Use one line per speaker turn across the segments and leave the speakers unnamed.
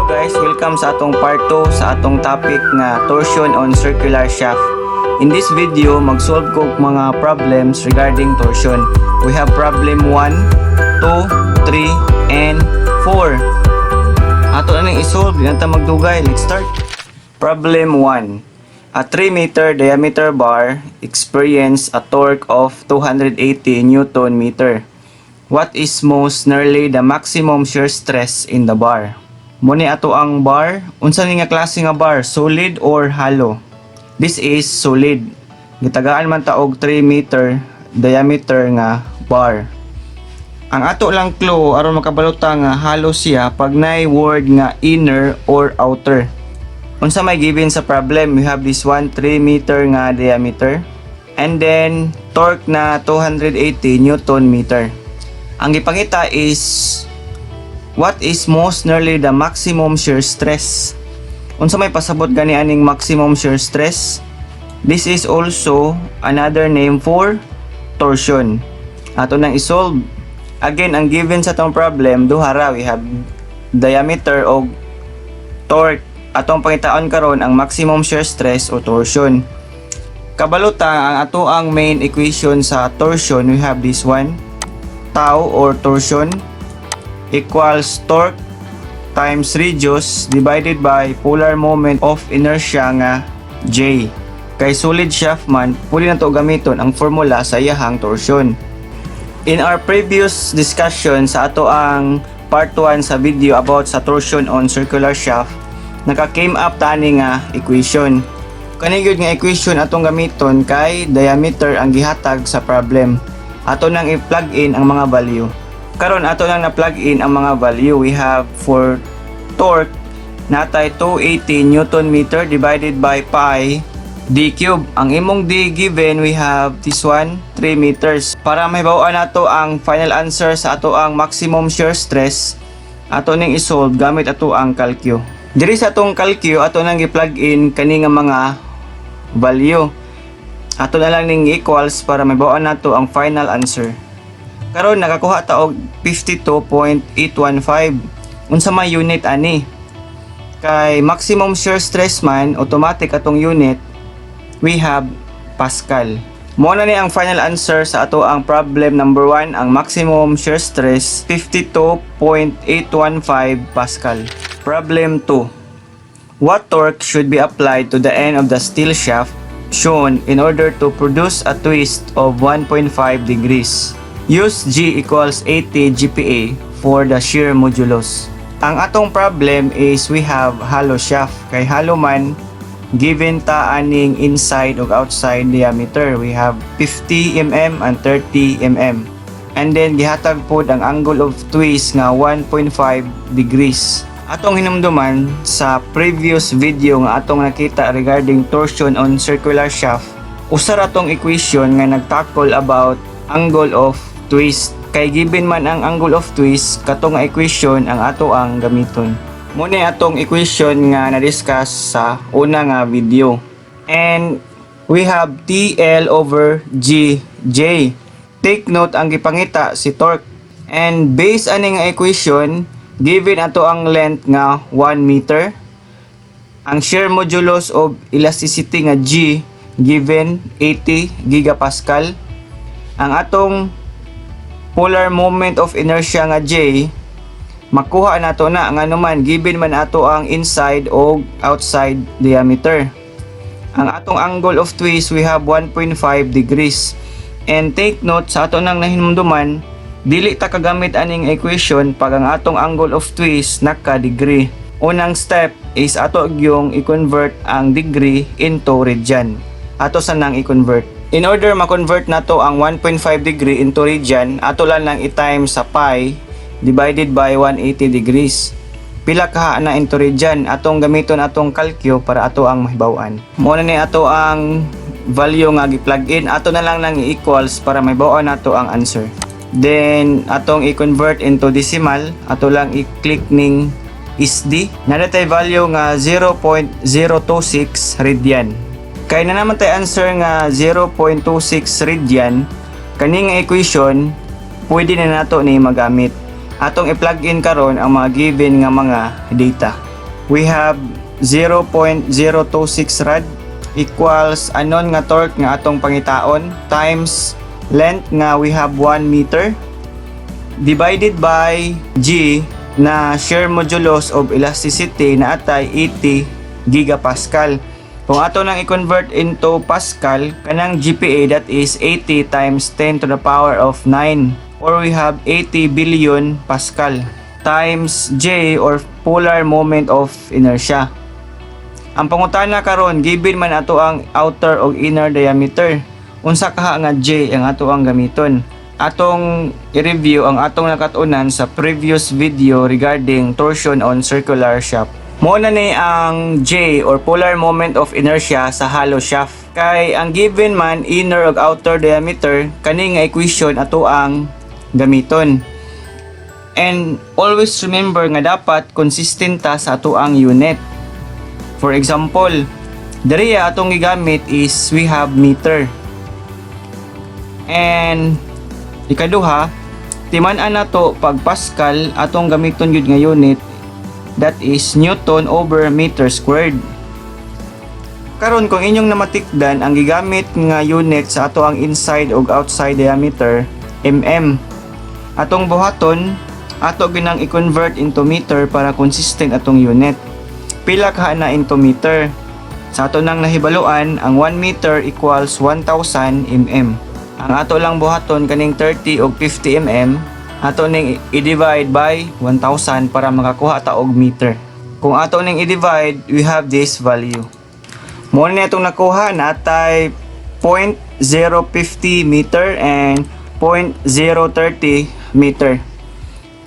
guys, welcome sa atong part 2 sa atong topic nga torsion on circular shaft. In this video, mag-solve ko mga problems regarding torsion. We have problem 1, 2, 3, and 4. Ato na nang isolve, yan ta magdugay. Let's start. Problem 1. A 3 meter diameter bar experience a torque of 280 Newton meter. What is most nearly the maximum shear stress in the bar? Muni ato ang bar. Unsa ni nga klase nga bar? Solid or hollow? This is solid. Gitagaan man ta og 3 meter diameter nga bar. Ang ato lang clue aron makabalota nga hollow siya pag nay word nga inner or outer. Unsa may given sa problem? We have this one 3 meter nga diameter and then torque na 280 Newton meter. Ang gipangita is what is most nearly the maximum shear stress. Unsa may pasabot gani aning maximum shear stress? This is also another name for torsion. Ato nang isolve. Again, ang given sa tong problem duha ra, we have diameter og torque. Atong pangitaon karon ang maximum shear stress o torsion. Kabalota ang ato ang main equation sa torsion, we have this one. Tau or torsion equals torque times radius divided by polar moment of inertia nga J. Kay solid shaft man, pwede na to gamiton ang formula sa iyahang torsion. In our previous discussion sa ato ang part 1 sa video about sa torsion on circular shaft, naka-came up tani nga equation. Kani gyud nga equation atong gamiton kay diameter ang gihatag sa problem. Ato nang i-plug in ang mga value. Karon ato nang na-plug in ang mga value. We have for torque natay 280 Newton meter divided by pi d cube. Ang imong d given, we have this one 3 meters. Para mahibaw-an nato ang final answer sa ato ang maximum shear stress, ato ning isolve gamit ato ang calcu. Diri sa atong calcu ato nang i-plug in kani nga mga value. Ato na lang ning equals para mahibaw-an nato ang final answer. Karon nakakuha ta og 52.815. Unsa may unit ani? Kay maximum shear stress man, automatic atong unit, we have Pascal. Mo na ni ang final answer sa ato ang problem number 1, ang maximum shear stress 52.815 Pascal. Problem 2. What torque should be applied to the end of the steel shaft shown in order to produce a twist of 1.5 degrees? Use G equals 80 GPa for the shear modulus. Ang atong problem is we have hollow shaft. Kay hollow man, given ta aning inside ug outside diameter. We have 50 mm and 30 mm. And then gihatag pod ang angle of twist nga 1.5 degrees. Atong hinumduman sa previous video nga atong nakita regarding torsion on circular shaft, usa ra tong equation nga nagtackle about angle of twist. Kay given man ang angle of twist, kato nga equation ang ato ang gamiton. Muna atong equation nga na-discuss sa una nga video. And we have TL over GJ. Take note ang gipangita si torque. And based ani nga equation, given ato ang length nga 1 meter, ang shear modulus of elasticity nga G given 80 gigapascal, ang atong polar moment of inertia nga J, makuha nato na ang anuman given man ato ang inside o outside diameter. Ang atong angle of twist, we have 1.5 degrees. And take note sa ato nang nahinumduman, dili ta kagamit aning equation pag ang atong angle of twist naka degree. Unang step is ato gyung i-convert ang degree into radian. Ato sa nang i-convert. In order ma-convert nato ang 1.5 degree into radian, ato lang i-times sa pi divided by 180 degrees. Pila ka na into radian? Atong gamiton atong calcu para ato ang mahibaw-an. Muna ni ato ang value nga gi-plug in. Ato na lang i-equals para mahibaw-an nato ang answer. Then atong i-convert into decimal, ato lang i-click ning ISD. Nadatay value nga 0.026 radian. Kay na naman tay answer nga 0.26 radian, kaning equation pwede na nato ni magamit. Atong i-plug in karon ang mga given nga mga data. we have 0.026 rad equals anon nga torque nga atong pangitaon times length nga we have 1 meter divided by G na shear modulus of elasticity na atay 80 gigapascal. Kung ato nang i-convert into Pascal, kanang GPA that is 80 times 10 to the power of 9 or we have 80 billion Pascal times J or polar moment of inertia. Ang pangutana karon given man ato ang outer o inner diameter, unsa kaha nga J ang ato ang gamiton. Atong i-review ang atong nakatunan sa previous video regarding torsion on circular shaft. Mo na ni ang J or polar moment of inertia sa hollow shaft. Kay ang given man inner ug outer diameter, kani nga equation ato ang gamiton. And always remember nga dapat consistent ta sa ato ang unit. For example, diri atong gigamit is we have meter. And ikaduha, timan-an nato pag Pascal atong gamiton yun nga unit, that is Newton over meter squared. Karon kung inyong namatikdan ang gigamit nga unit sa ato ang inside ug outside diameter mm. Atong buhaton ato ginang i-convert into meter para consistent atong unit. Pila ka na into meter? Sa ato nang nahibaluan ang 1 meter equals 1000 mm. Ang ato lang buhaton kaning 30 ug 50 mm ato ning i-divide by 1000 para makakuha ta og meter. Kung ato ning i-divide, we have this value. Mo na itong nakuha natay 0.050 meter and 0.030 meter.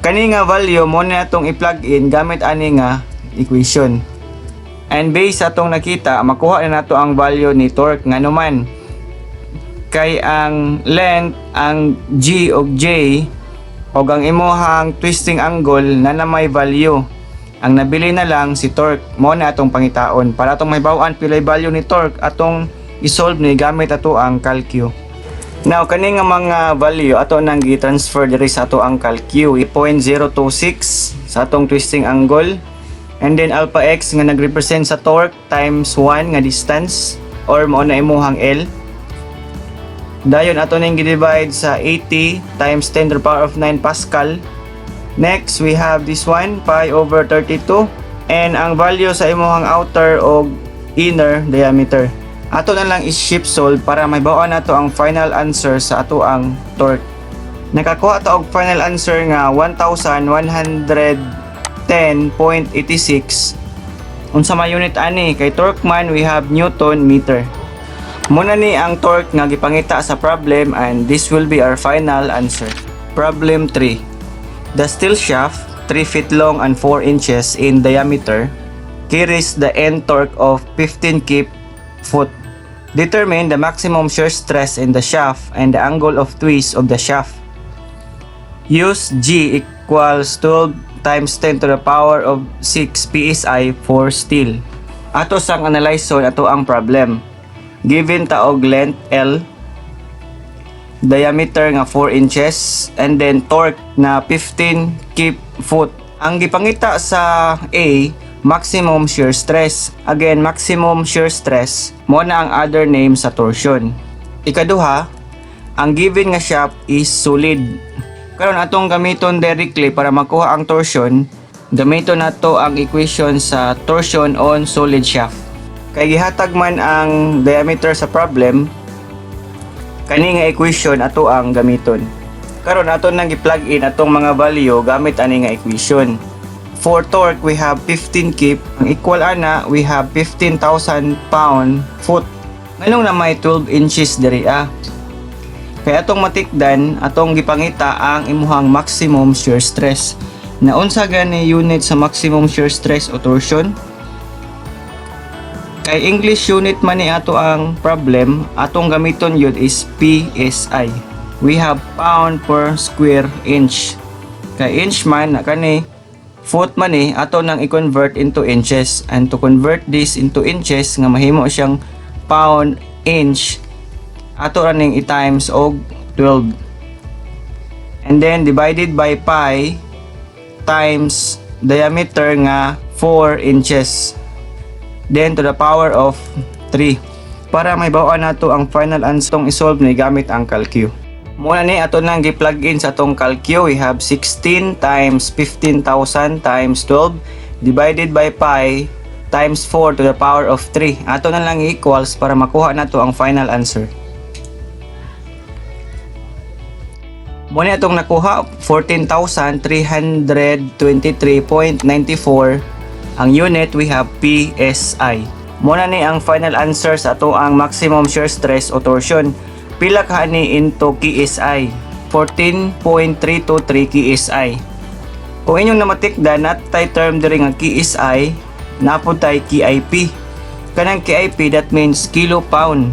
Kani nga value mo na itong i-plug in gamit ani nga equation. And based sa atong nakita, makuha na nato ang value ni torque nga naman. Kay ang length, ang G o J o ang imuhang twisting angle na may value. Ang nabili na lang si torque, mo na atong pangitaon. Para atong mahibaw-an pilay value ni torque, atong isolve ni gamit ato ang calcu. Now, kani nga mga value ato nang gi-transfer diri sa ato ang calcu. 0.026 sa atong twisting angle. And then alpha x nga nagrepresent sa torque times 1 nga distance or mo na imuhang L. Dayon ato ning gi-divide sa 80 times 10 to the power of 9 Pascal. Next, we have this one, pi over 32. And ang value sa imuhang outer o inner diameter. Ato na lang is-shift solve para mahibaw-an nato ang final answer sa ato ang torque. Nakakuha ta og final answer nga 1110.86. Unsa may unit ani? Kay torque man we have Newton meter. Muna ni ang torque nga gipangita sa problem and this will be our final answer. Problem 3. The steel shaft, 3 feet long and 4 inches in diameter, carries the end torque of 15 kip-foot. Determine the maximum shear stress in the shaft and the angle of twist of the shaft. Use G equals 12 times 10 to the power of 6 psi for steel. Ato sang analyson ato ang problem. Given ta og length L, diameter nga 4 inches, and then torque na 15 kip-foot. Ang gipangita sa A, maximum shear stress. Again, maximum shear stress mo na ang other name sa torsion. Ikaduha, ang given nga shaft is solid. Karon atong gamiton directly para makuha ang torsion, gamiton nato ang equation sa torsion on solid shaft. Kay gihatag man ang diameter sa problem, kani nga equation ato ang gamiton. Karon ato nang gi-plug in atong mga value gamit ani nga equation. For torque we have 15 kip, ang equal ana we have 15,000 pound-foot. Nganong na may 12 inches diri Kay atong matikdan, atong gipangita ang imuhang maximum shear stress. Na unsa gani unit sa maximum shear stress o torsion? Kay English unit man ni ato ang problem, atong gamiton yun is PSI. We have pound per square inch. Kay inch man na kani, foot man ni ato nang i-convert into inches. And to convert this into inches nga mahimo siyang pound inch, ato ra ning i-times og 12. And then divided by pi times diameter nga 4 inches. Then to the power of 3. Para may bawaan nato ang final answer tong isolve ni gamit ang calcu. Muna ni ato nang gi-plug in sa tong calcu, we have 16 times 15,000 times 12 divided by pi times 4 to the power of 3. Ato na lang equals para makuha nato ang final answer. Muna itong nakuha, 14,323.94. Ang unit, we have PSI. Muna ni ang final answer sa ato ang maximum shear stress o torsion. Pila ka ni into KSI? 14.323 KSI. Kung inyong namatikdan, natay term diri nga KSI, naputay KIP. Kanang KIP, that means kilo pound.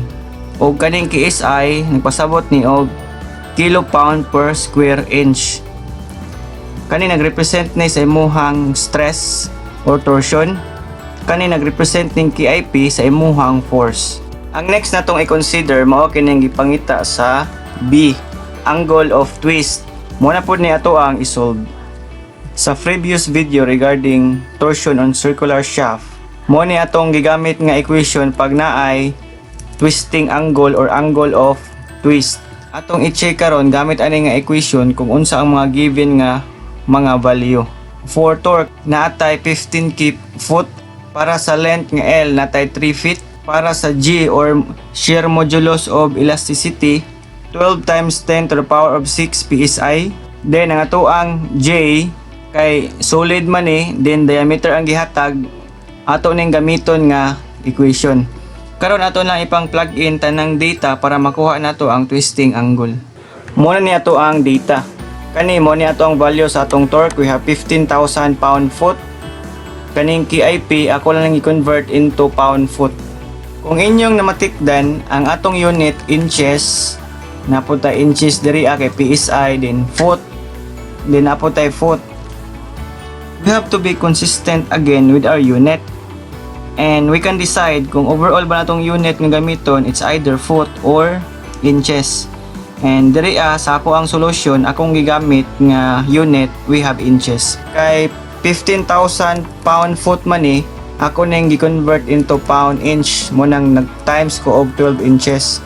O kaning KSI, nagpasabot ni og kilo pound per square inch. Kani nagrepresent ni sa imuhang stress or torsion. Kani nagrepresent ning KIP sa imuhang force. Ang next natong i-consider mao kining gipangita sa B, angle of twist. Muna pod ni ato ang isolve. Sa previous video regarding torsion on circular shaft, mo ni atong gigamit nga equation pag naay twisting angle or angle of twist. Atong i-check karon gamit ani nga equation kung unsa ang mga given nga mga value. For torque naatay 15 foot, para sa length nga L natay 3 feet, para sa G or shear modulus of elasticity 12 times 10 to the power of 6 psi. Then ang atoang J kay solid man then diameter ang gihatag, ato ning gamiton nga equation. Karon ato lang ipang plug in tanang data para makuha nato ang twisting angle. Muna ni ato ang data. Kani mo ni ato ang value sa atong torque, we have 15,000 pound-foot. Kaning KIP ako lang i-convert into pound-foot. Kung inyong namatikdan ang atong unit inches, napunta inches diri kay PSI, then foot, then napunta foot. We have to be consistent again with our unit. And we can decide kung overall ba natong unit nga gamiton, it's either foot or inches. And diri sa ako ang solution, akong gigamit nga unit, we have inches. Kay 15,000 pound-foot man ako nang gi-convert into pound-inch mo nang nag-times ko og 12 inches.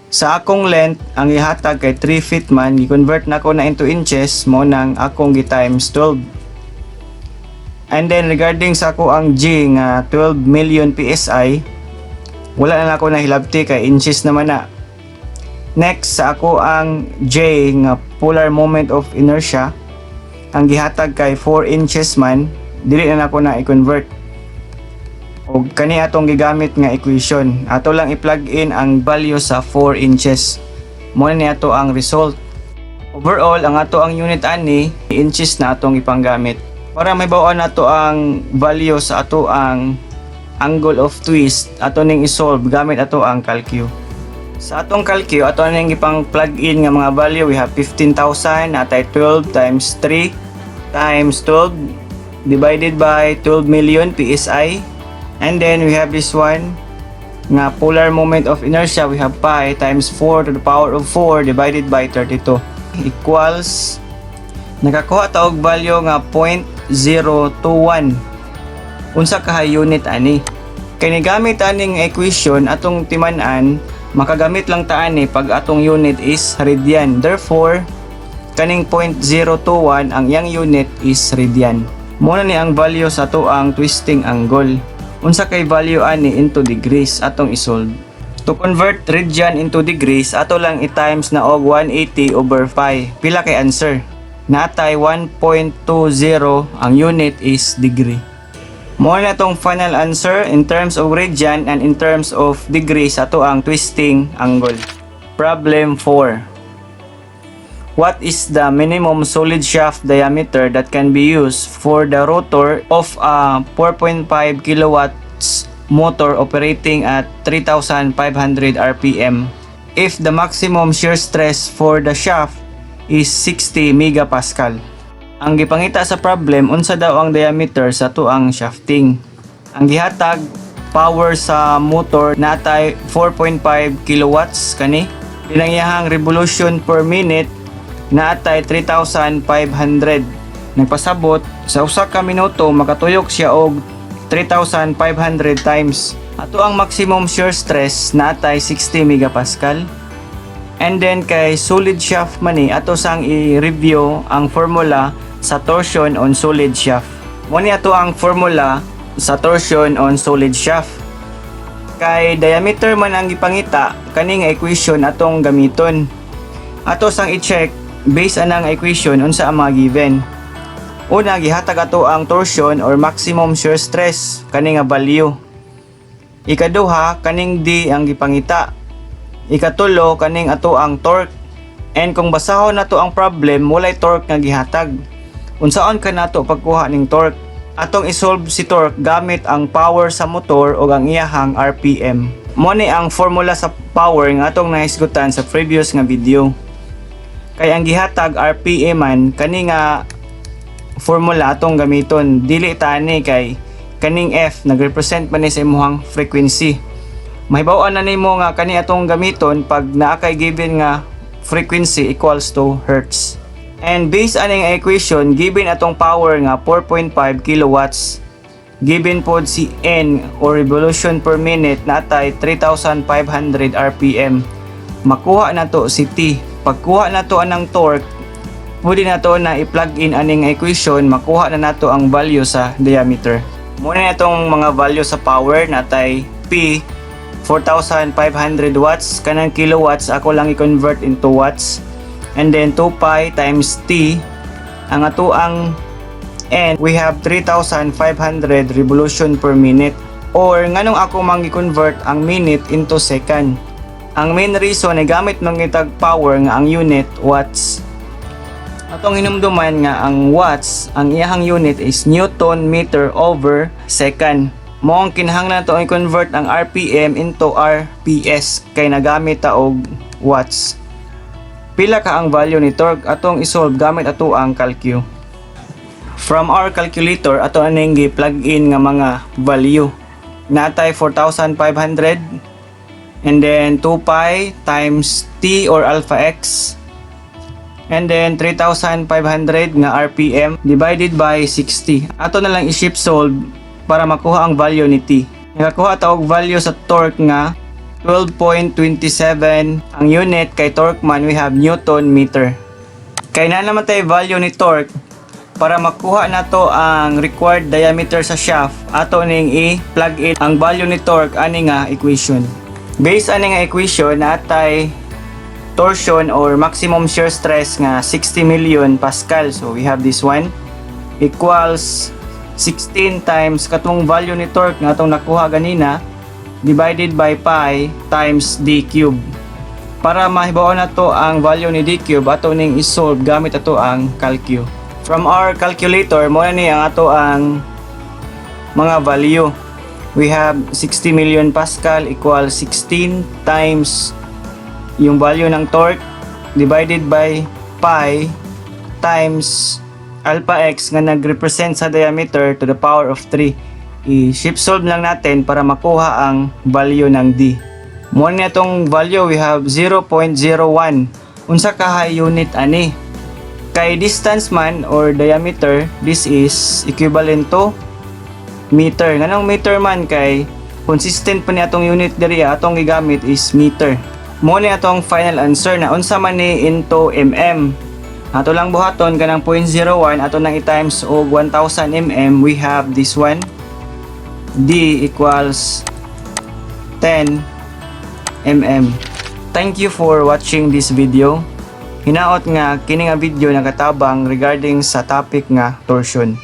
Sa akong length, ang ihatag kay 3 feet man, gi-convert na ko na into inches mo nang akong gi-times 12. And then regarding sa ako ang G nga 12 million PSI, wala na ako na hilabti kay inches naman na. Next sa ako ang J nga polar moment of inertia, ang gihatag kay 4 inches man, dili na ako na i-convert. O kani atong gigamit nga equation, ato lang i-plug in ang value sa 4 inches. Muna ni ato ang result. Overall, ang ato ang unit ani, inches na atong ipanggamit. Para may bawaan nato ang value sa ato ang angle of twist, ato ning isolve gamit ato ang calcu. Sa atong calcu, ato ning ipang plug in nga mga value, we have 15,000 natay 12 times 3 times 12 divided by 12 million PSI. And then we have this one nga polar moment of inertia, we have pi times 4 to the power of 4 divided by 32 equals, nakakuha ta og value nga 0.021. Unsa ka unit ani? Kay gamit aning equation atong timan-an, makagamit lang ta ani pag atong unit is radian. Therefore, kaning 0.021 ang yang unit is radian. Muna ni ang value sa ato ang twisting angle. Unsa kay value ani into degrees atong isolve. To convert radian into degrees, ato lang i-times na og 180 over pi. Pila kay answer? Natay 1.20, ang unit is degree. Mo na tong final answer in terms of radian and in terms of degrees ato ang twisting angle. Problem 4. What is the minimum solid shaft diameter that can be used for the rotor of a 4.5 kilowatts motor operating at 3,500 RPM if the maximum shear stress for the shaft is 60 megapascal? Ang gipangita sa problem, unsa daw ang diameter sa tuang shafting. Ang gihatag power sa motor natay 4.5 kilowatts kani. Dinang iyahang revolution per minute natay 3,500. Nagpasabot sa usa ka minuto makatuyok siya og 3,500 times. Ato ang maximum shear stress natay 60 megapascal. And then kay solid shaft man ni ato sang i-review ang formula sa torsion on solid shaft. Mo ni ato ang formula sa torsion on solid shaft. Kay diameter man ang gipangita kani nga equation atong gamiton. Ato sang i-check based anang equation unsa ang mga given. Una, gihatag ato ang torsion or maximum shear stress kani nga value. Ikaduha, kaning D ang gipangita. Ikatulo, kaning ato ang torque. And kung basahon nato ang problem, walay torque nga gihatag. Unsaon ka nato pagkuha ning torque? Atong isolve si torque gamit ang power sa motor o ang iyahang RPM. Mo ni ang formula sa power nga atong nahisgutan sa previous nga video. Kay ang gihatag RPM man kani nga formula atong gamiton, dili tani kay kaning F nagrepresent man ni sa imong frequency. Mahibaw-an na nimo nga kani atong gamiton pag naa kay given nga frequency equals to hertz. And based aning equation, given atong power nga 4.5 kilowatts, given pod si N or revolution per minute natay 3,500 RPM. Makuha nato si T. Pagkuha nato anang torque, pwede nato na i-plug in aning equation, makuha na nato ang value sa diameter. Muna itong mga value sa power natay P 4,500 watts, kanang kilowatts ako lang i-convert into watts. And then 2 pi times T, ang ato ang N, we have 3,500 revolution per minute. Or nganong ako mang i-convert ang minute into second. Ang main reason ay gamit nang itag power nga ang unit watts. Atong hinumduman nga ang watts, ang iyahang unit is Newton meter over second. Mo ang kinahanglan nato i-convert ang RPM into RPS kay nagamit ta og watts. Pila ka ang value ni torque atong isolve gamit ato ang calcu. From our calculator ato aning gi-plug in nga mga value. Natay 4,500 and then 2 pi times T or alpha x. And then 3,500 nga RPM divided by 60. Ato na lang i-shift solve para makuha ang value ni T. Nakakuha ta og value sa torque nga 12.27. Ang unit kay torque man we have Newton meter. Kay na naman tay value ni torque, para makuha nato ang required diameter sa shaft, ato ning i-plug in ang value ni torque ani nga equation. Based ani nga equation natay torsion or maximum shear stress nga 60 million pascal. So we have this one equals 16 times katong value ni torque nga atong nakuha ganina divided by pi times d cube. Para mahibaw na to ang value ni d cube, ato ning isolve gamit ato ang calcu. From our calculator mo ni ang ato ang mga value. We have 60 million pascal equals 16 times yung value ng torque divided by pi times alpha x nga nagrepresent sa diameter to the power of 3. I-shift solve lang natin para makuha ang value ng D. Muna itong value we have 0.01. Unsa ka high unit ani? Kay distance man or diameter, this is equivalent to meter. Nganong meter man kay consistent pa ni atong unit diri atong gigamit is meter. Mo ni atong final answer na unsa man ni into mm. Ato lang buhaton kanang 0.01 ato nang i-times og 1000 mm, we have this one. D equals 10 mm. Thank you for watching this video. Hinaot nga kini nga video nakatabang regarding sa topic nga torsion.